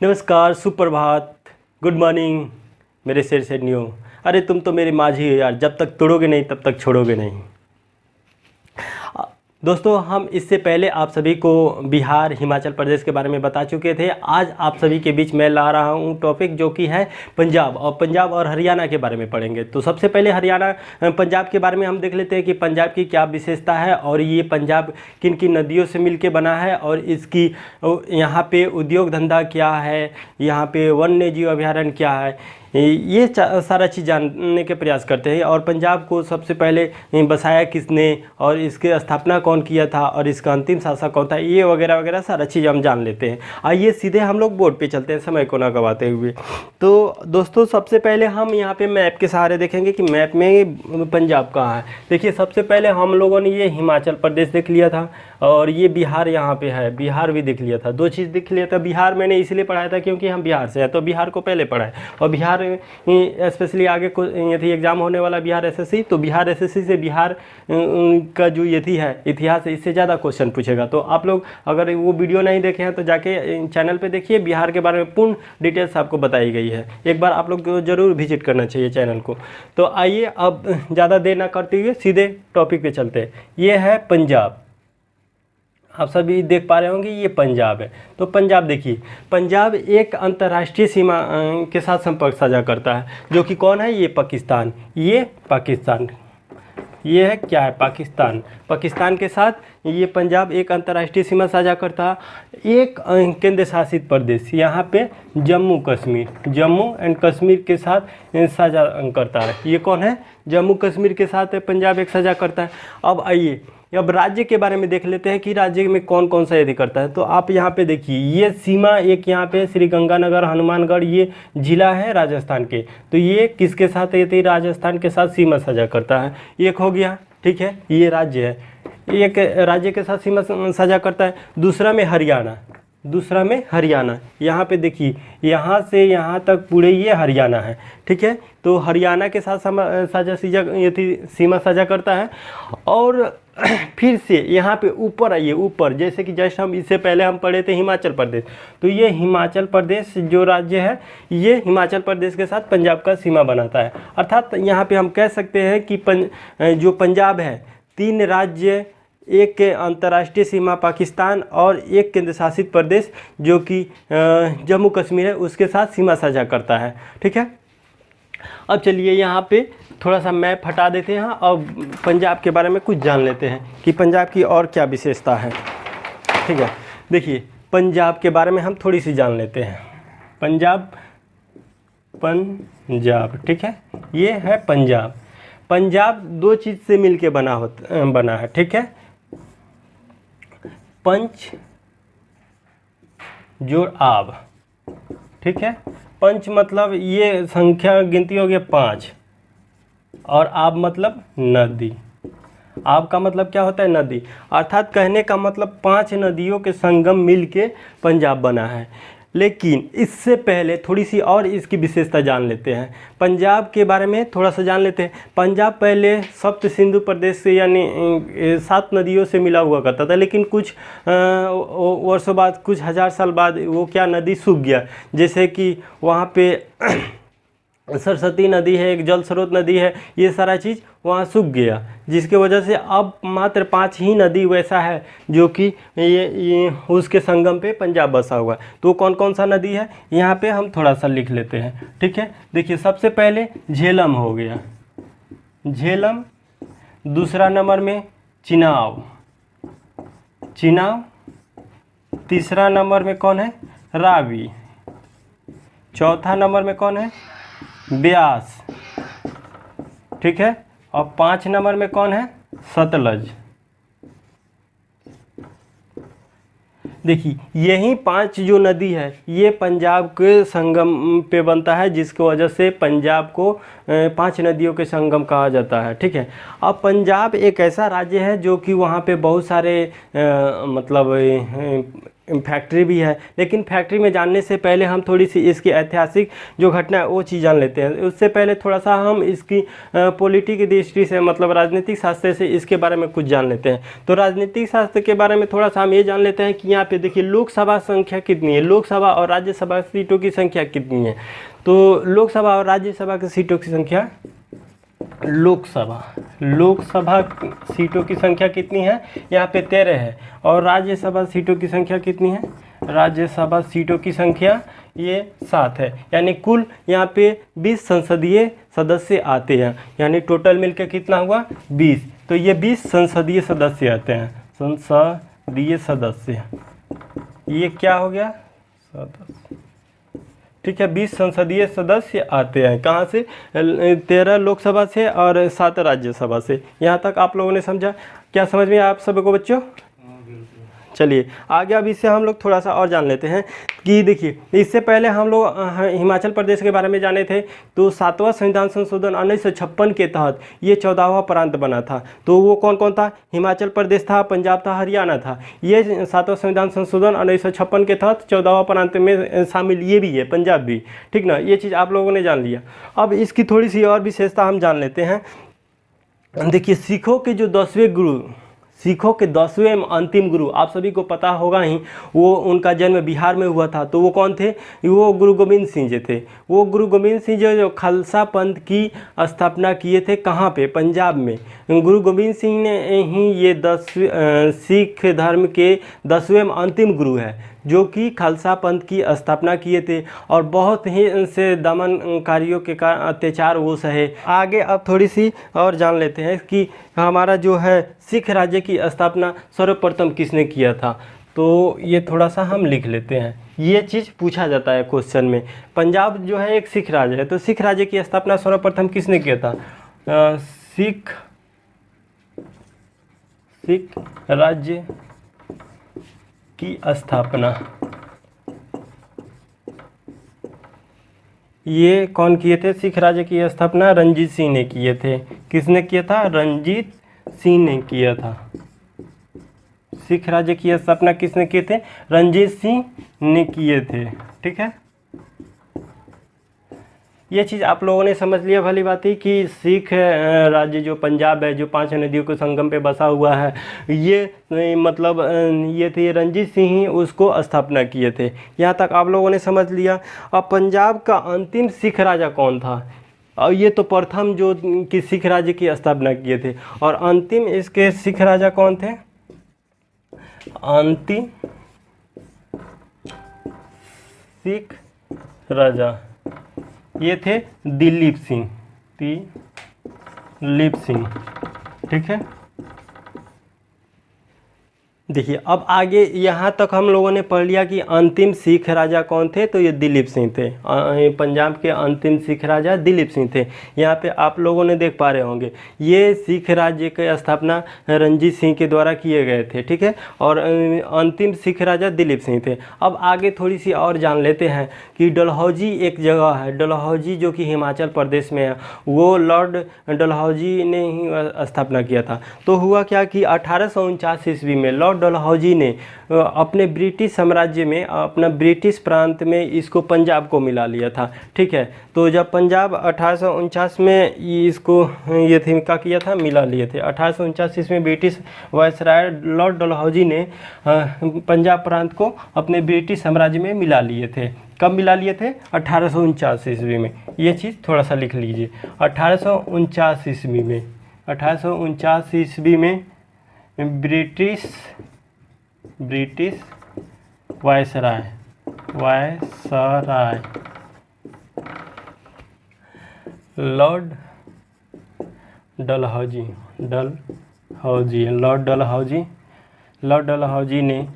नमस्कार, सुप्रभात, good morning मेरे शेर शेरनियों। अरे तुम तो मेरी माझी हो यार, जब तक तोड़ोगे नहीं तब तक छोड़ोगे नहीं। दोस्तों, हम इससे पहले आप सभी को बिहार, हिमाचल प्रदेश के बारे में बता चुके थे। आज आप सभी के बीच मैं ला रहा हूं टॉपिक जो कि है पंजाब और हरियाणा के बारे में पढ़ेंगे। तो सबसे पहले पंजाब के बारे में हम देख लेते हैं कि पंजाब की क्या विशेषता है और ये पंजाब किन किन नदियों से मिलके बना है और इसकी यहाँ पे उद्योग धंधा क्या है, यहाँ पे वन्य जीव अभयारण्य क्या है, ये सारा चीज़ जानने के प्रयास करते हैं। और पंजाब को सबसे पहले बसाया किसने और इसकी स्थापना कौन किया था और इसका अंतिम शासक कौन था, ये वगैरह वगैरह सारा चीज़ हम जान लेते हैं। आइए सीधे हम लोग बोर्ड पे चलते हैं समय को ना गवाते हुए। तो दोस्तों, सबसे पहले हम यहाँ पे मैप के सहारे देखेंगे कि मैप में पंजाब कहाँ है। देखिए, सबसे पहले हम लोगों ने ये हिमाचल प्रदेश देख लिया था और ये बिहार यहाँ पे है, बिहार भी देख लिया था। दो चीज़ देख लिया था। बिहार मैंने इसलिए पढ़ाया था क्योंकि हम बिहार से हैं, तो बिहार को पहले पढ़ा है। और बिहार स्पेशली आगे यदि एग्ज़ाम होने वाला बिहार एसएससी, तो बिहार एसएससी से बिहार का जो यदि है इतिहास, इससे ज़्यादा क्वेश्चन पूछेगा। तो आप लोग अगर वो वीडियो नहीं देखे हैं तो जाके चैनल पे देखिए, बिहार के बारे में पूर्ण डिटेल्स आपको बताई गई है। एक बार आप लोग को ज़रूर विजिट करना चाहिए चैनल को। तो आइए, अब ज़्यादा देर ना करते हुए सीधे टॉपिक पे चलते हैं। ये है पंजाब, आप सभी देख पा रहे होंगे ये पंजाब है। तो पंजाब देखिए, पंजाब एक अंतर्राष्ट्रीय सीमा के साथ संपर्क साझा करता है, जो कि कौन है, ये पाकिस्तान। ये पाकिस्तान, ये है क्या है, पाकिस्तान। पाकिस्तान के साथ ये पंजाब एक अंतर्राष्ट्रीय सीमा साझा करता है। एक केंद्र शासित प्रदेश यहाँ पे जम्मू एंड कश्मीर के साथ साझा करता है। ये कौन है, जम्मू कश्मीर के साथ पंजाब एक साझा करता है। अब आइए, अब राज्य के बारे में देख लेते हैं कि राज्य में कौन कौन सा यदि करता है। तो आप यहाँ पे देखिए, ये सीमा एक यहाँ पे श्री गंगानगर, हनुमानगढ़, ये जिला है राजस्थान के। तो ये किसके साथ यदि राजस्थान के साथ सीमा साझा करता है, एक हो गया, ठीक है, ये राज्य है, एक राज्य के साथ सीमा साझा करता है। दूसरा में हरियाणा, यहाँ पे देखिए, यहाँ से यहाँ तक पूरे ये हरियाणा है, ठीक है। तो हरियाणा के साथ सीमा साझा करता है। और फिर से यहाँ पे ऊपर आइए, ऊपर जैसे कि जस्ट हम इससे पहले हम पढ़े थे हिमाचल प्रदेश। तो ये हिमाचल प्रदेश जो राज्य है, ये हिमाचल प्रदेश के साथ पंजाब का सीमा बनाता है। अर्थात यहाँ पे हम कह सकते हैं कि जो पंजाब है, 3 राज्य, एक अंतर्राष्ट्रीय सीमा पाकिस्तान और एक केंद्र शासित प्रदेश जो कि जम्मू कश्मीर है, उसके साथ सीमा साझा करता है, ठीक है। अब चलिए यहाँ पे थोड़ा सा मैप हटा देते हैं और पंजाब के बारे में कुछ जान लेते हैं कि पंजाब की और क्या विशेषता है, ठीक है। देखिए, पंजाब के बारे में हम थोड़ी सी जान लेते हैं। पंजाब, ठीक है, ये है पंजाब। पंजाब 2 चीज़ से मिलके बना है, ठीक है। पंच जोड़ आब, ठीक है। पंच मतलब ये संख्या गिनती हो गया 5 और आब मतलब नदी। आब का मतलब क्या होता है, नदी। अर्थात कहने का मतलब 5 नदियों के संगम मिलके पंजाब बना है। लेकिन इससे पहले थोड़ी सी और इसकी विशेषता जान लेते हैं। पंजाब के बारे में थोड़ा सा जान लेते हैं। पंजाब पहले सप्त सिंधु प्रदेश से यानी 7 नदियों से मिला हुआ करता था, लेकिन कुछ वर्षों बाद, कुछ हज़ार साल बाद वो क्या, नदी सूख गया। जैसे कि वहाँ पे सरस्वती नदी है, एक जल स्रोत नदी है, ये सारा चीज़ वहाँ सूख गया, जिसके वजह से अब मात्र 5 ही नदी वैसा है जो कि ये उसके संगम पे पंजाब बसा हुआ है। तो कौन कौन सा नदी है यहाँ पे हम थोड़ा सा लिख लेते हैं, ठीक है। देखिए, सबसे पहले झेलम हो गया, झेलम। दूसरा नंबर में चिनाब। तीसरा नंबर में कौन है, रावी। चौथा नंबर में कौन है, ब्यास, ठीक है। और 5 नंबर में कौन है, सतलज। देखिए, यही 5 जो नदी है ये पंजाब के संगम पे बनता है, जिसकी वजह से पंजाब को 5 नदियों के संगम कहा जाता है, ठीक है। अब पंजाब एक ऐसा राज्य है जो कि वहाँ पे बहुत सारे मतलब फैक्ट्री भी है, लेकिन फैक्ट्री में जानने से पहले हम थोड़ी सी इसकी ऐतिहासिक जो घटना है वो चीज़ जान लेते हैं। उससे पहले थोड़ा सा हम इसकी पॉलिटी की दृष्टि से, मतलब राजनीतिक शास्त्र से इसके बारे में कुछ जान लेते हैं। तो राजनीतिक शास्त्र के बारे में थोड़ा सा हम ये जान लेते हैं कि यहाँ पे देखिए लोकसभा संख्या कितनी है, लोकसभा और राज्यसभा सीटों की संख्या कितनी है। तो लोकसभा और राज्यसभा की सीटों की संख्या, लोकसभा सीटों की संख्या कितनी है, यहाँ पे 13 है। और राज्यसभा सीटों की संख्या कितनी है, राज्यसभा सीटों की संख्या ये 7 है। यानी कुल यहाँ पे 20 संसदीय सदस्य आते हैं, यानी टोटल मिलकर कितना हुआ 20। तो ये 20 संसदीय सदस्य आते हैं, संसदीय सदस्य, ये क्या हो गया सदस्य, ठीक है। 20 संसदीय सदस्य आते हैं, कहाँ से, 13 लोकसभा से और 7 राज्यसभा से। यहाँ तक आप लोगों ने समझा, क्या समझ में आप सबको बच्चों? चलिए आगे अब इससे हम लोग थोड़ा सा और जान लेते हैं कि देखिए, इससे पहले हम लोग हिमाचल प्रदेश के बारे में जाने थे। तो 7वां संविधान संशोधन 1956 के तहत ये 14वां प्रांत बना था। तो वो कौन कौन था, हिमाचल प्रदेश था, पंजाब था, हरियाणा था। ये 7वां संविधान संशोधन 1956 के तहत 14वां प्रांत में शामिल ये भी है, पंजाब भी, ठीक ना। ये चीज़ आप लोगों ने जान लिया। अब इसकी थोड़ी सी और विशेषता हम जान लेते हैं। देखिए सिखों के जो 10वें गुरु, सिखों के 10वें अंतिम गुरु, आप सभी को पता होगा ही, वो उनका जन्म बिहार में हुआ था। तो वो कौन थे, वो गुरु गोविंद सिंह जी थे। वो गुरु गोविंद सिंह जो खालसा पंथ की स्थापना किए थे, कहाँ पे, पंजाब में। गुरु गोविंद सिंह ने ही ये सिख धर्म के 10वें अंतिम गुरु है, जो कि खालसा पंथ की स्थापना किए थे और बहुत ही से दमनकारियों के अत्याचार वो सहे। आगे अब थोड़ी सी और जान लेते हैं कि हमारा जो है सिख राज्य की स्थापना सर्वप्रथम किसने किया था। तो ये थोड़ा सा हम लिख लेते हैं, ये चीज़ पूछा जाता है क्वेश्चन में। पंजाब जो है एक सिख राज्य है, तो सिख राज्य की स्थापना सर्वप्रथम किसने किया था, सिख राज्य की स्थापना ये कौन किए थे, सिख राज्य की स्थापना रणजीत सिंह ने किए थे। किसने किया था, रणजीत सिंह ने किया था। सिख राज्य की स्थापना किसने किए थे, रणजीत सिंह ने किए थे, ठीक है। ये चीज़ आप लोगों ने समझ लिया, भली बात ही, कि सिख राज्य जो पंजाब है, जो 5 नदियों के संगम पे बसा हुआ है, ये मतलब ये थे रणजीत सिंह ही उसको स्थापना किए थे। यहाँ तक आप लोगों ने समझ लिया। अब पंजाब का अंतिम सिख राजा कौन था, और ये तो प्रथम जो कि सिख राज्य की स्थापना किए थे, और अंतिम इसके सिख राजा कौन थे, अंतिम सिख राजा ये थे दिलीप सिंह, ठीक है। देखिए अब आगे यहाँ तक हम लोगों ने पढ़ लिया कि अंतिम सिख राजा कौन थे, तो ये दिलीप सिंह थे। पंजाब के अंतिम सिख राजा दिलीप सिंह थे। यहाँ पे आप लोगों ने देख पा रहे होंगे, ये सिख राज्य की स्थापना रणजीत सिंह के द्वारा किए गए थे, ठीक है। और अंतिम सिख राजा दिलीप सिंह थे। अब आगे थोड़ी सी और जान लेते हैं कि डलहौजी एक जगह है, डलहौजी जो कि हिमाचल प्रदेश में है, वो लॉर्ड डलहौजी ने ही स्थापना किया था। तो हुआ क्या कि 1849 ईस्वी में लॉर्ड डलहौजी ने अपने ब्रिटिश साम्राज्य में, अपना ब्रिटिश प्रांत में इसको पंजाब को मिला लिया था, ठीक है। तो जब पंजाब 1849 में इसको ये थे क्या किया था, मिला लिए थे। 1849 में ब्रिटिश वायसराय लॉर्ड डलहौजी ने पंजाब प्रांत को अपने ब्रिटिश साम्राज्य में मिला लिए थे। कब मिला लिए थे, 1849 ईस्वी में। ये चीज़ थोड़ा सा लिख लीजिए, 1849 ईस्वी में, 1849 ईस्वी में ब्रिटिश वायसराय लॉर्ड डलहौजी ने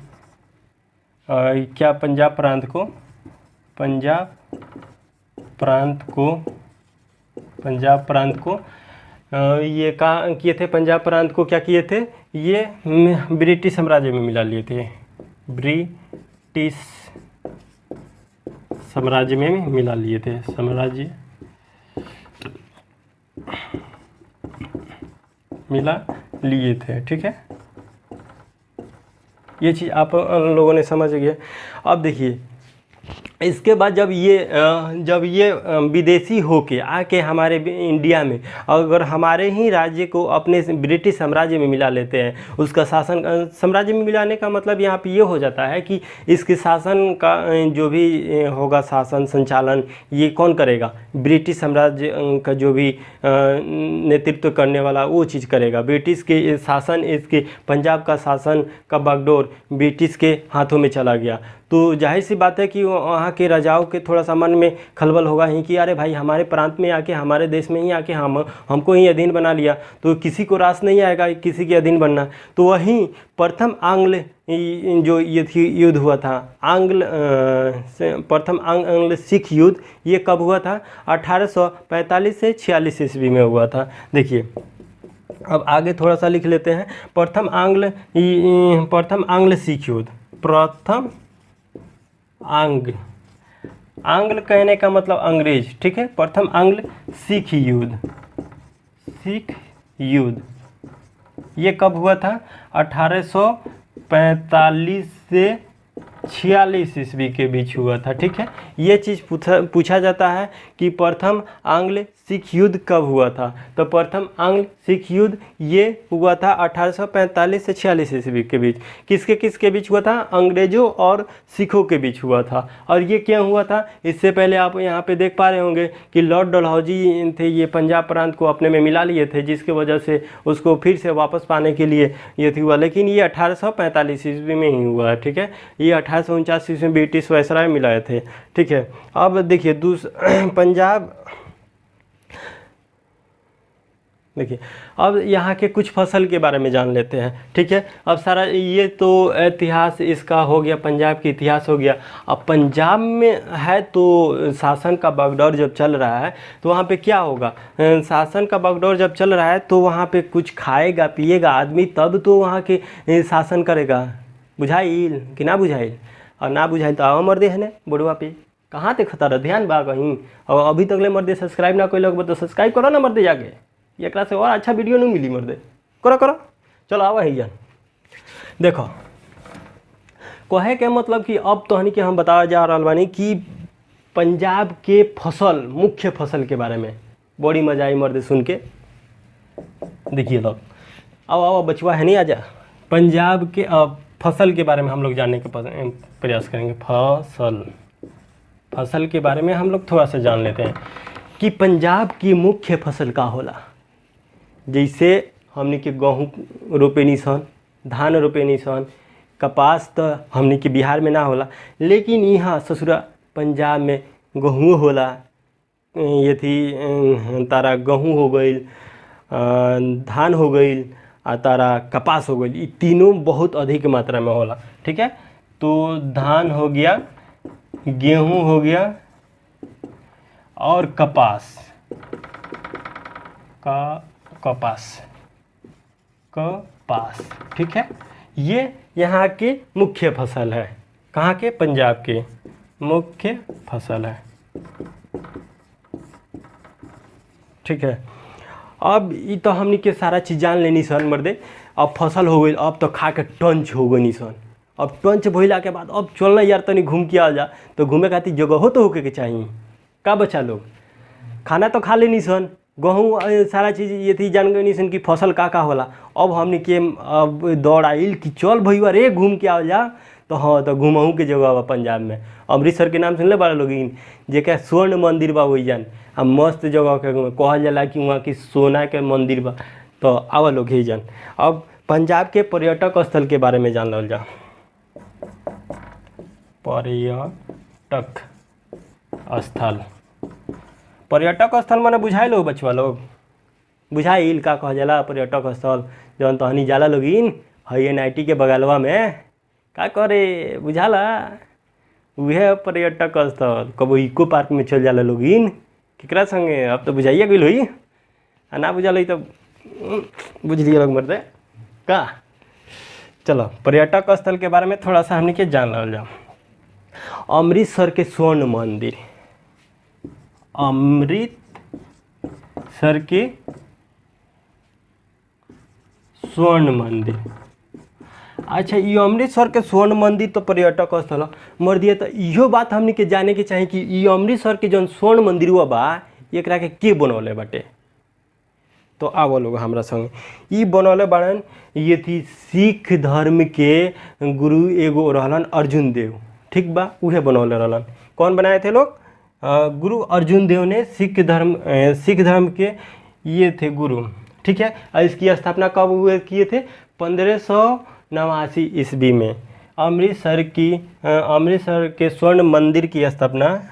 क्या पंजाब प्रांत को ये कहाँ किए थे, पंजाब प्रांत को क्या किए थे, ये ब्रिटिश साम्राज्य में मिला लिए थे, ब्रिटिश साम्राज्य में मिला लिए थे, साम्राज्य मिला लिए थे, ठीक है। ये चीज़ आप लोगों ने समझ गया। अब देखिए इसके बाद जब ये विदेशी होके आके हमारे इंडिया में अगर हमारे ही राज्य को अपने ब्रिटिश साम्राज्य में मिला लेते हैं, उसका शासन साम्राज्य में मिलाने का मतलब यहाँ पे ये हो जाता है कि इसके शासन का जो भी होगा शासन संचालन ये कौन करेगा, ब्रिटिश साम्राज्य का जो भी नेतृत्व करने वाला वो चीज़ करेगा। ब्रिटिश के शासन, इसके पंजाब का शासन का बागडोर ब्रिटिश के हाथों में चला गया, तो जाहिर सी बात है कि वहाँ के राजाओं के थोड़ा सा मन में खलबल होगा ही कि अरे भाई हमारे प्रांत में आके, हमारे देश में ही आके हमको ही अधीन बना लिया, तो किसी को रास नहीं आएगा किसी के अधीन बनना। तो वहीं प्रथम आंग्ल जो युद्ध हुआ था, प्रथम आंग्ल सिख युद्ध, ये कब हुआ था? 1845 से 46 ईस्वी में हुआ था। देखिए अब आगे थोड़ा सा लिख लेते हैं। प्रथम आंग्ल सिख युद्ध, प्रथम आंग्ल कहने का मतलब अंग्रेज, ठीक है। प्रथम आंग्ल सिख युद्ध ये कब हुआ था? 1845 से 46 ईस्वी के बीच हुआ था, ठीक है। ये चीज़ पूछा जाता है कि प्रथम आंग्ल सिख युद्ध कब हुआ था? तो प्रथम आंग्ल सिख युद्ध ये हुआ था 1845 से 46 ईस्वी के बीच। किसके बीच हुआ था? अंग्रेजों और सिखों के बीच हुआ था। और ये क्या हुआ था? इससे पहले आप यहाँ पे देख पा रहे होंगे कि लॉर्ड डलहौजी थे, ये पंजाब प्रांत को अपने में मिला लिए थे, जिसकी वजह से उसको फिर से वापस पाने के लिए ये हुआ। लेकिन ये 1845 ईस्वी में ही हुआ है, ठीक है। ये 1849 ईस्वी में ब्रिटिश वायसराय मिलाए थे, ठीक है। अब देखिए पंजाब, देखिए अब यहाँ के कुछ फसल के बारे में जान लेते हैं, ठीक है। अब सारा ये तो इतिहास इसका हो गया, पंजाब की इतिहास हो गया। अब पंजाब में है तो शासन का बागडोर जब चल रहा है तो वहाँ पे क्या होगा? शासन का बागडोर जब चल रहा है तो वहाँ पे कुछ खाएगा पिएगा आदमी, तब तो वहाँ के शासन करेगा। बुझाइल कि ना बुझाइल? और ना बुझाइल तो आओ मर्दे है ने बुढ़वा पे कहाँ ते खतर ध्यान बा कहीं। और अभी तक ले मर्दे सब्सक्राइब ना कोई लोग तो सब्सक्राइब करो ना मर्दे, जाके एकरा से और अच्छा वीडियो नहीं मिली मर्दे, करो। चलो आवा ही जान। देखो कहे के मतलब कि अब तो हनी के हम बतावा जा रहा बानी कि पंजाब के फसल, मुख्य फसल के बारे में बड़ी मजा आई मर्दे सुन के। देखिए लोग आओ बचवा है नहीं, आजा। पंजाब के फसल के बारे में हम लोग जानने का प्रयास करेंगे। फसल के बारे में हम लोग थोड़ा सा जान लेते हैं कि पंजाब की मुख्य फसल का होला। जैसे हमने के गेहूँ रोपे निसन, धान रोपे निसन, कपास तो हमने के बिहार में ना होला, लेकिन यहाँ ससुरा पंजाब में गेहूँ होला। ये थी तारा गेहूँ हो गई, धान हो गई, आ तारा कपास हो गई। ये तीनों बहुत अधिक मात्रा में होला, ठीक है। तो धान हो गया, गेहूँ हो गया और कपास, ठीक है। ये यहाँ के मुख्य फसल है। कहाँ के? पंजाब के मुख्य फसल है, ठीक है। अब ये तो हमने के सारा चीज़ जान लेनी सन मर्दे। अब फसल हो गई, अब तो खा के टंच हो गई सन। अब टंच भइला के बाद अब चलना यार तनी घूम के आ जा, तो घूमे खातिर जगह हो तो होके के चाहिए का बच्चा लोग। खाना तो खा लेनी सन, गेहूँ सारा चीज़ ये थी जान गई सन कि फसल का होला। अब हमने के अब दौड़ आइल कि चल भैया रे घूम के आ जा। तो हाँ, तो घूमहू के जगह बा पंजाब में। अमृतसर के नाम सुनले बड़ा लोग, जेका स्वर्ण मंदिर बा वही जान, आ मस्त जगह के कहल जाला कि वहाँ की सोना के मंदिर बा। तो आवा लोग ही जान। अब पंजाब के पर्यटक स्थल के बारे में जान जा। पर्यटक स्थल माने बुझाइल हो बचवा लोग? बुझाइल का कह जाला पर्यटक स्थल? जौन तहनी जाला लोगिन है NIT के बगलवा में का करे, बुझाला उहे पर्यटक स्थल। कबो इको पार्क में चल जाला लोगिन केकरा संगे, अब तो बुझाइए गई हुई। आ ना बुझाल तो बुझ लिया लोग मर्दे का। चलो पर्यटक स्थल के बारे में थोड़ा सा हमने के जान ल जाओ। अमृतसर के स्वर्ण मंदिर, अमृतसर के स्वर्ण मंदिर। अच्छा, ये अमृतसर के स्वर्ण मंदिर तो पर्यटक स्थल मर दिए, तो इहो बात हमनी के जाने के चाही कि ये अमृतसर के जौन स्वर्ण मंदिर हुआ बा एकरा के बनौले बाटे। तो आवो लोग हमरा संग, ई बनौले बाड़न ये थी सिख धर्म के गुरु एगो रहलन अर्जुन देव, ठीक बा, उहे बनौले रहलन। कौन बनाए थे लोग? गुरु अर्जुन देव ने सिख धर्म के ये थे गुरु, ठीक है। और इसकी स्थापना कब हुए किए थे? 1589 ईस्वी में अमृतसर के स्वर्ण मंदिर की स्थापना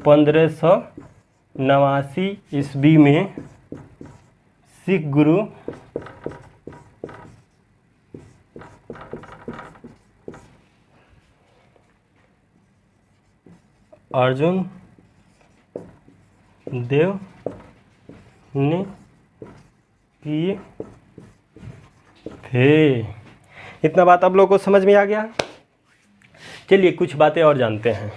1589 ईस्वी में सिख गुरु अर्जुन देव ने किए थे। इतना बात आप लोगों को समझ में आ गया? चलिए कुछ बातें और जानते हैं।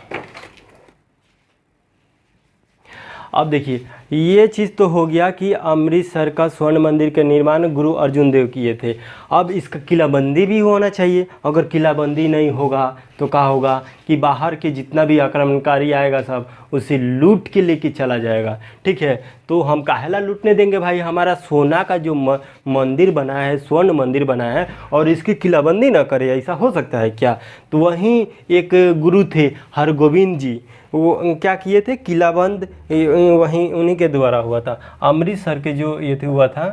अब देखिए, ये चीज़ तो हो गया कि अमृतसर का स्वर्ण मंदिर का निर्माण गुरु अर्जुन देव किए थे। अब इसका किलाबंदी भी होना चाहिए। अगर किलाबंदी नहीं होगा तो क्या होगा कि बाहर के जितना भी आक्रमणकारी आएगा सब उसे लूट के लेके चला जाएगा, ठीक है। तो हम काहेला लूटने देंगे भाई? हमारा सोना का जो मंदिर बना है, स्वर्ण मंदिर बना है, और इसकी किलाबंदी ना करे, ऐसा हो सकता है क्या? तो वहीं एक गुरु थे हरगोविंद जी, वो क्या किए थे? किलाबंद वहीं उन्हीं के द्वारा हुआ था। अमृतसर के जो ये थे हुआ था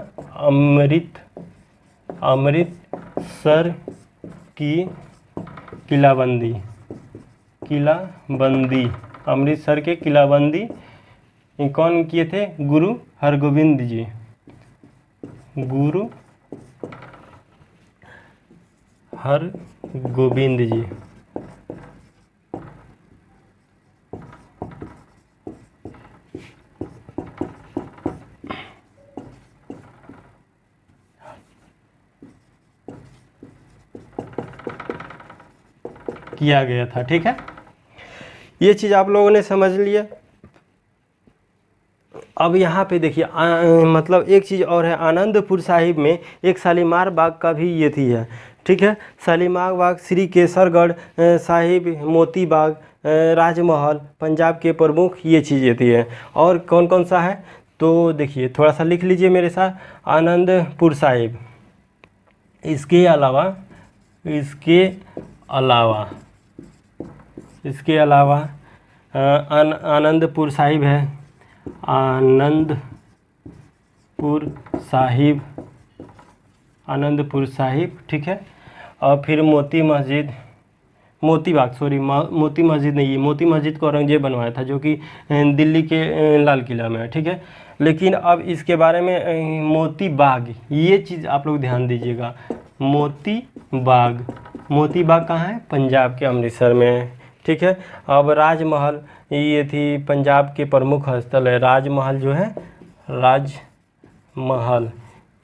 अमृतसर की किलाबंदी अमृतसर के किलाबंदी कौन किए थे? गुरु हरगोविंद जी। गुरु हरगोविंद जी। किया गया था, ठीक है। ये चीज़ आप लोगों ने समझ लिया। अब यहाँ पे देखिए मतलब एक चीज़ और है, आनंदपुर साहिब में एक शालीमार बाग का भी ये थी है, ठीक है। शालीमार बाग, श्री केसरगढ़ साहिब, मोती बाग, राजमहल पंजाब के प्रमुख ये चीज़ें थी है। और कौन कौन सा है तो देखिए थोड़ा सा लिख लीजिए मेरे साथ। आनंदपुर साहिब, इसके अलावा आनंदपुर साहिब है, आनंदपुर साहिब, ठीक है। और फिर मोती मस्जिद नहीं, मोती मस्जिद को औरंगजेब बनवाया था, जो कि दिल्ली के लाल किला में है, ठीक है। लेकिन अब इसके बारे में मोती बाग, ये चीज़ आप लोग ध्यान दीजिएगा। मोती बाग कहाँ है? पंजाब के अमृतसर में है, ठीक है। अब राजमहल, ये थी पंजाब के प्रमुख स्थल है। राजमहल जो है, राजमहल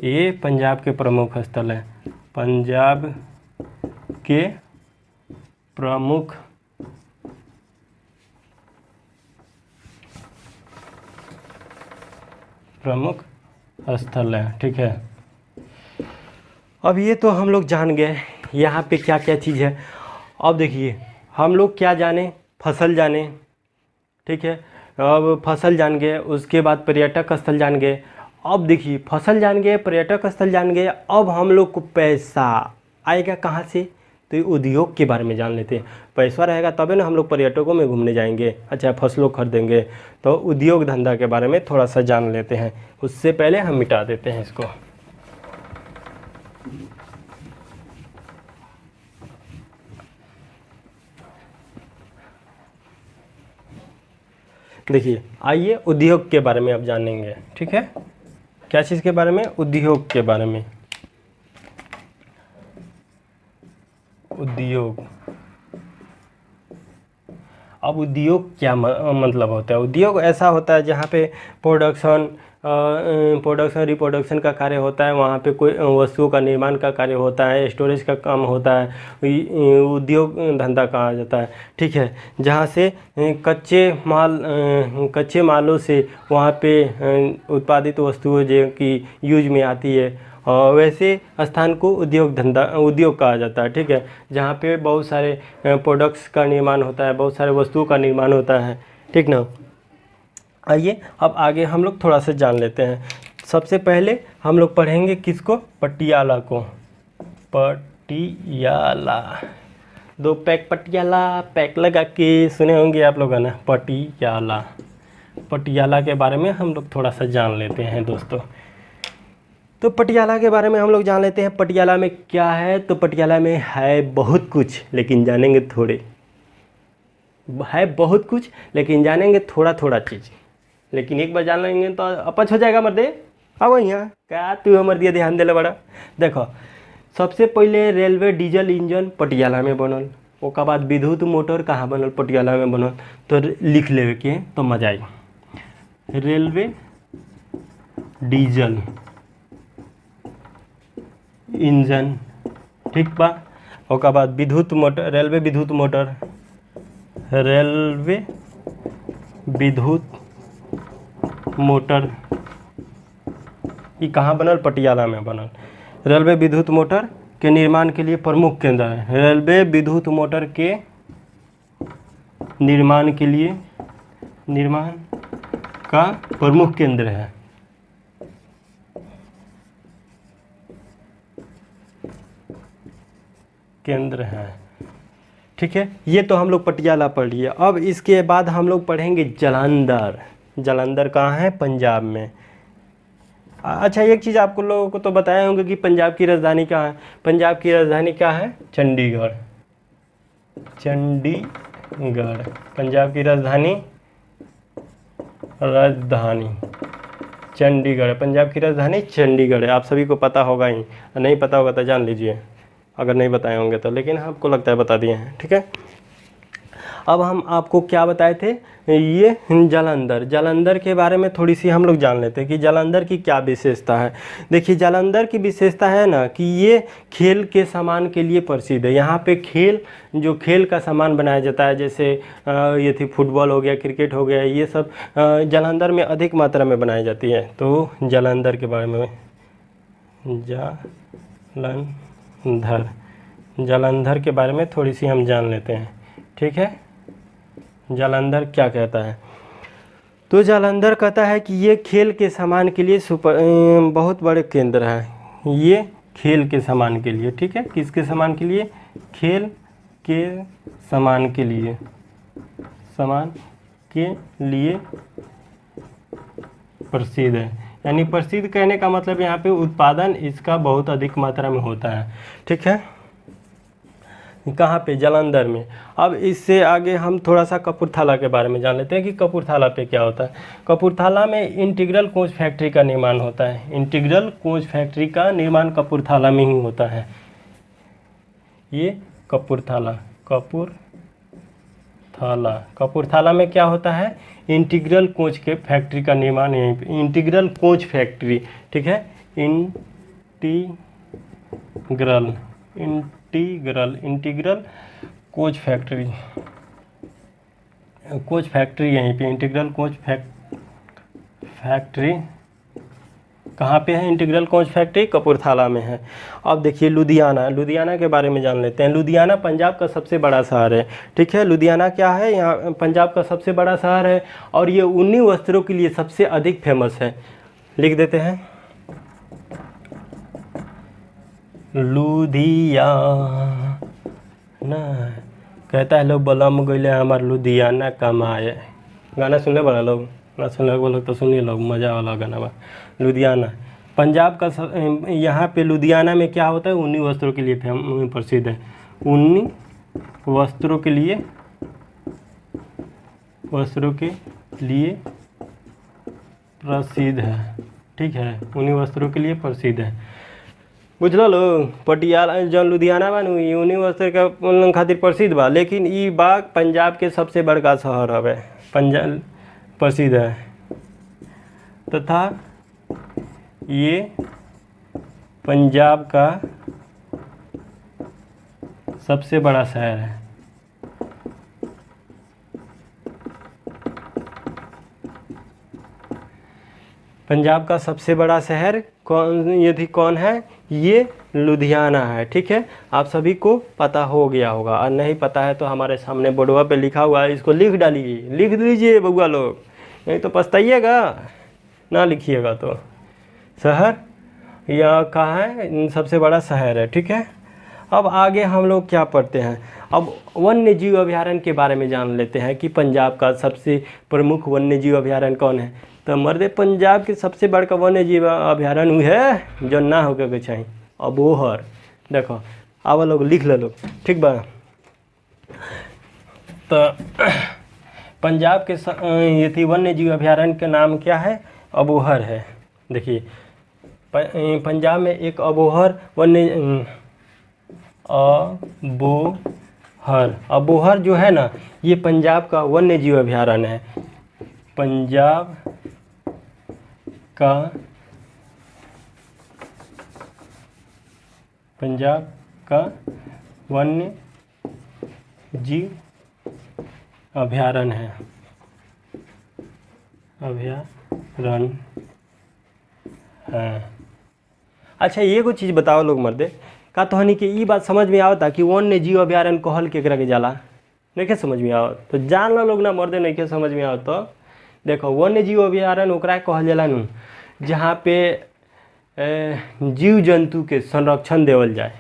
ये पंजाब के प्रमुख स्थल है। पंजाब के प्रमुख स्थल है, ठीक है। अब ये तो हम लोग जान गए यहाँ पे क्या क्या चीज़ है। अब देखिए हम लोग क्या जाने, फसल जाने, ठीक है। अब फसल जान गए, उसके बाद पर्यटक स्थल जान गए। अब देखिए फसल जान गए, पर्यटक स्थल जान गए, अब हम लोग को पैसा आएगा कहाँ से? तो ये उद्योग के बारे में जान लेते हैं। पैसा रहेगा तभी ना हम लोग पर्यटकों में घूमने जाएंगे, अच्छा फसलों खरीदेंगे। तो उद्योग धंधा के बारे में थोड़ा सा जान लेते हैं। उससे पहले हम मिटा देते हैं इसको। देखिए आइए उद्योग के बारे में अब जानेंगे, ठीक है। क्या चीज़ के बारे में? उद्योग के बारे में। उद्योग, अब उद्योग क्या मतलब होता है? उद्योग ऐसा होता है जहाँ पे प्रोडक्शन रिप्रोडक्शन का कार्य होता है, वहाँ पे कोई वस्तुओं का निर्माण का कार्य होता है, स्टोरेज का काम होता है, उद्योग धंधा कहा जाता है। ठीक है, जहाँ से कच्चे मालों से वहाँ पे उत्पादित वस्तुओं जो कि यूज में आती है, वैसे स्थान को उद्योग कहा जाता है। ठीक है, जहाँ पे बहुत सारे प्रोडक्ट्स का निर्माण होता है, बहुत सारे वस्तुओं का निर्माण होता है। ठीक ना। आइए अब आगे हम लोग थोड़ा सा जान लेते हैं। सबसे पहले हम लोग पढ़ेंगे किसको? पटियाला को। पटियाला, 2 पैक पटियाला, पैक लगा के सुने होंगे आप लोग, है ना। पटियाला, पटियाला के बारे में हम लोग थोड़ा सा जान लेते हैं दोस्तों। तो पटियाला के बारे में हम लोग जान लेते हैं। पटियाला में क्या है? तो पटियाला में है बहुत कुछ, लेकिन जानेंगे थोड़े। है बहुत कुछ लेकिन जानेंगे थोड़ा थोड़ा चीज़। लेकिन एक बार जान लेंगे तो अपच हो जाएगा मर्दे। अब यहाँ क्या तू हमर दिया ध्यान देले बड़ा। देखो, सबसे पहले रेलवे डीजल इंजन पटियाला में बनल, ओकर बाद विद्युत मोटर कहाँ बनल? पटियाला में बनल। तो लिख लेवे के तो मजा आई। रेलवे डीजल इंजन, ठीक बा। ओकर बाद विद्युत मोटर, रेलवे विद्युत मोटर, रेलवे विद्युत मोटर, ये कहाँ बनल? पटियाला में बनल। रेलवे विद्युत मोटर के निर्माण के लिए प्रमुख केंद्र है। रेलवे विद्युत मोटर के निर्माण के लिए का प्रमुख केंद्र है। ठीक है, ये तो हम लोग पटियाला पढ़ लिए। अब इसके बाद हम लोग पढ़ेंगे जालंधर। जालंधर कहाँ है? पंजाब में। अच्छा, एक चीज़ आपको लोगों को तो बताए होंगे कि पंजाब की राजधानी कहाँ है। पंजाब की राजधानी क्या है? चंडीगढ़। चंडीगढ़ पंजाब की राजधानी चंडीगढ़। पंजाब की राजधानी चंडीगढ़ है। आप सभी को पता होगा ही, नहीं पता होगा तो जान लीजिए, अगर नहीं बताए होंगे तो, लेकिन आपको लगता है बता दिए हैं। ठीक है, अब हम आपको क्या बताए थे? ये जालंधर। जालंधर के बारे में थोड़ी सी हम लोग जान लेते हैं कि जालंधर की क्या विशेषता है। देखिए, जालंधर की विशेषता है ना कि ये खेल के सामान के लिए प्रसिद्ध है। यहाँ पे खेल का सामान बनाया जाता है, जैसे ये थी फुटबॉल हो गया, क्रिकेट हो गया, ये सब जालंधर में अधिक मात्रा में बनाई जाती है। तो जालंधर के बारे में, जालंधर के बारे में थोड़ी सी हम जान लेते हैं। ठीक है, जालंधर क्या कहता है? तो जालंधर कहता है कि ये खेल के सामान के लिए बहुत बड़े केंद्र है। ये खेल के सामान के लिए, ठीक है, किसके सामान के लिए? खेल के सामान के लिए, प्रसिद्ध है। यानी प्रसिद्ध कहने का मतलब यहाँ पे उत्पादन इसका बहुत अधिक मात्रा में होता है। ठीक है, कहाँ पे? जालंधर में। अब इससे आगे हम थोड़ा सा कपूरथला के बारे में जान लेते हैं कि कपूरथला पे क्या होता है। कपूरथला में इंटीग्रल कोच फैक्ट्री का निर्माण होता है। इंटीग्रल कोच फैक्ट्री का निर्माण कपूरथला में ही होता है। ये कपूरथला में क्या होता है? इंटीग्रल कोच के फैक्ट्री का निर्माण यहीं पे, इंटीग्रल कोच फैक्ट्री। ठीक है, इंटीग्रल कोच फैक्ट्री यहीं पे, इंटीग्रल कोच फैक्ट्री कहाँ पे है? इंटीग्रल कोच फैक्ट्री कपूरथला में है। अब देखिए लुधियाना के बारे में जान लेते हैं। लुधियाना पंजाब का सबसे बड़ा शहर है। ठीक है, लुधियाना क्या है? यहाँ पंजाब का सबसे बड़ा शहर है और ये ऊनी वस्त्रों के लिए सबसे अधिक फेमस है। लिख देते हैं, लुधियाना। कहता है लोग बलम गइले हमार लुधियाना कमाए। गाना सुनले बड़ा लोग, ना सुनले बोलो तो सुनिए लोग, मज़ा वाला गाना बा। लुधियाना पंजाब का यहाँ पे लुधियाना में क्या होता है? ऊनी वस्त्रों के लिए प्रसिद्ध है। ऊनी वस्त्रों के लिए प्रसिद्ध है। ठीक है, ऊनी वस्त्रों के लिए प्रसिद्ध है। बुझल लोग, पटियाला जौन लुधियाना बा नु यूनिवर्सिटी का खातिर प्रसिद्ध बा, लेकिन ई बा पंजाब के सबसे बड़का शहर हवे, पंजाब प्रसिद्ध है तथा ये पंजाब का सबसे बड़ा शहर है। पंजाब का सबसे बड़ा शहर कौन है? ये लुधियाना है। ठीक है, आप सभी को पता हो गया होगा, और नहीं पता है तो हमारे सामने बोर्डवा पे लिखा हुआ है, इसको लिख डालिए, लिख दीजिए बउआ लोग, नहीं तो पछताइएगा, ना लिखिएगा तो। शहर यह कहाँ है? सबसे बड़ा शहर है। ठीक है, अब आगे हम लोग क्या पढ़ते हैं? अब वन्य जीव अभयारण्य के बारे में जान लेते हैं कि पंजाब का सबसे प्रमुख वन्य जीव अभयारण्य कौन है। तो मर्दे पंजाब के सबसे बड़का वन्य जीव अभयारण्य वो है जो ना होकर के चाहिए, अबोहर। देखो आवा लोग लिख ले लोग, ठीक बा। तो पंजाब के ये थी वन्य जीव अभयारण्य का नाम क्या है? अबोहर है। देखिए पंजाब में एक अबोहर वन्य अबोहर जो है ना, ये पंजाब का वन्य जीव अभयारण्य है। पंजाब का वन्य जीव अभयारण्य है, अच्छा ये को चीज़ बताओ लोग मर्दे, का तोहनी के ई बात समझ में आवता कि वन्य जीव अभयारण्य कहल केकरा के जाला? नहीं के समझ में आवत तो जान लो लोग ना मर्दे, नहीं के समझ में आवत तो देखो, वन्य जीव अभयारण्य ओकरा कहल जाला नु जहाँ पे जीव जंतु के संरक्षण देवल जाए,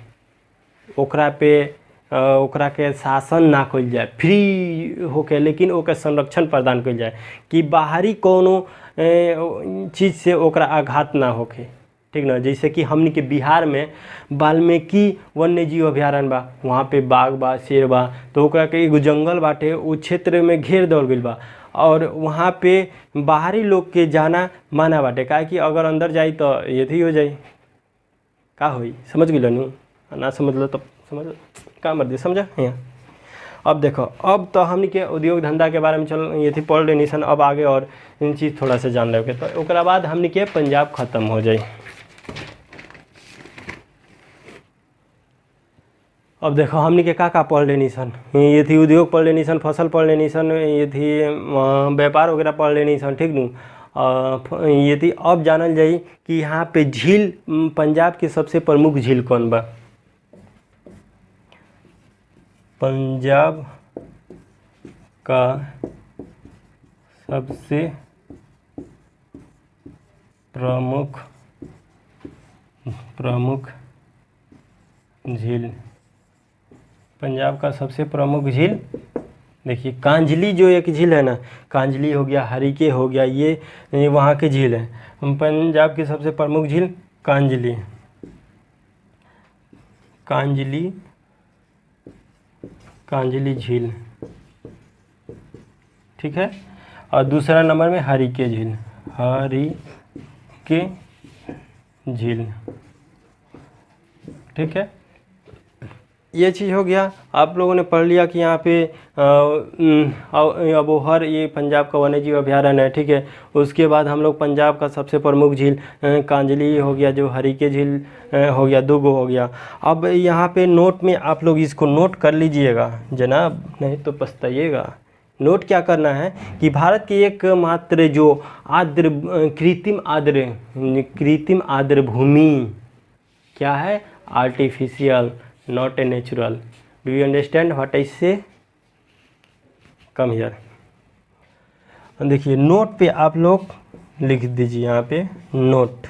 ओकरा पे ओकरा के शासन ना कइल जाए फ्री होके, लेकिन ओकर संरक्षण प्रदान कइल जाए कि बाहरी कोनो चीज़ से ओकरा आघात ना होके। ठीक ना, जैसे कि हमनी के बिहार में वाल्मीकि वन्य जीव अभयारण्य बा, वहाँ पे बाघ बा, शेर बा, तो ओकरा के एगो जंगल बाटे, उ क्षेत्र में घेर देवल गइल बा, और वहाँ पे बाहरी लोग के जाना माना बाटे, काहे कि अगर अंदर जाई तो यही हो जाई, का होई? समझ गइल नु? ना समझ लो तो समझ का मर्जी, समझा यहाँ। अब देखो, अब तो हमनी के उद्योग धंधा के बारे में चल ये थी पढ़ लेनी सन, अब आगे और इन चीज़ थोड़ा सा जान लोगे तो ओकरा बाद हमनी के पंजाब खत्म हो जाए। अब देखो हमनी के का पढ़ लेनी सन, ये थी उद्योग पढ़ लेनी सन, फसल पढ़ लेनी सन, ये थी व्यापार वगैरह पढ़ लेनी सन। ठीक नू, ये थी अब जानल जाई कि यहाँ पे झील, पंजाब के सबसे प्रमुख झील कौन बा? पंजाब का सबसे प्रमुख झील, पंजाब का सबसे प्रमुख झील देखिए कांजली, जो एक झील है ना, कांजली हो गया, हरिके हो गया, ये वहाँ की झील है। पंजाब की सबसे प्रमुख झील कांजली झील, ठीक है। और दूसरा नंबर में हरिके झील, ठीक है। ये चीज़ हो गया, आप लोगों ने पढ़ लिया कि यहाँ पे अबोहर ये पंजाब का वन्य जीव अभयारण्य है, ठीक है। उसके बाद हम लोग पंजाब का सबसे प्रमुख झील कांजली हो गया, जो हरिके झील हो गया, दो गो हो गया। अब यहाँ पे नोट में आप लोग इसको नोट कर लीजिएगा जनाब, नहीं तो पछताइएगा। नोट क्या करना है कि भारत की एकमात्र जो कृत्रिम आर्द्र भूमि क्या है? Artificial, not a natural. Do you understand what I say? Come here. देखिए नोट पे आप लोग लिख दीजिए, यहाँ पे नोट,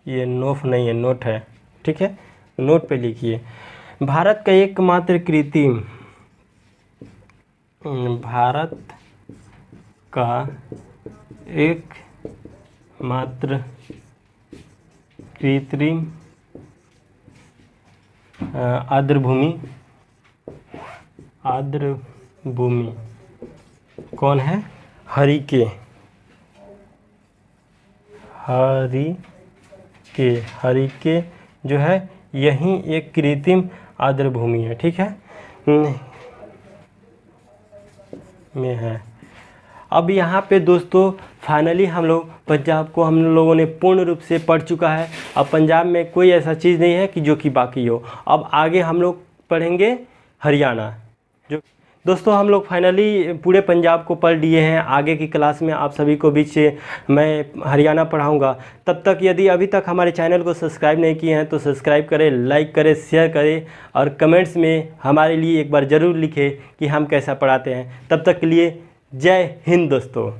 ये नोफ नहीं है, नोट है, ठीक है। नोट पे लिखिए, भारत का एकमात्र कृत्रिम आर्द्र भूमि कौन है? हरिके जो है यहीं एक कृत्रिम आर्द्रभूमि है, ठीक है, में है। अब यहाँ पे दोस्तों फाइनली हम लोग पंजाब को हम लोगों ने पूर्ण रूप से पढ़ चुका है। अब पंजाब में कोई ऐसा चीज़ नहीं है कि जो कि बाकी हो। अब आगे हम लोग पढ़ेंगे हरियाणा। जो दोस्तों हम लोग फाइनली पूरे पंजाब को पढ़ लिए हैं। आगे की क्लास में आप सभी को बीच मैं हरियाणा पढ़ाऊंगा। तब तक यदि अभी तक हमारे चैनल को सब्सक्राइब नहीं किए हैं तो सब्सक्राइब करें, लाइक करें, शेयर करें और कमेंट्स में हमारे लिए एक बार ज़रूर लिखें कि हम कैसा पढ़ाते हैं। तब तक के लिए जय हिंद दोस्तों।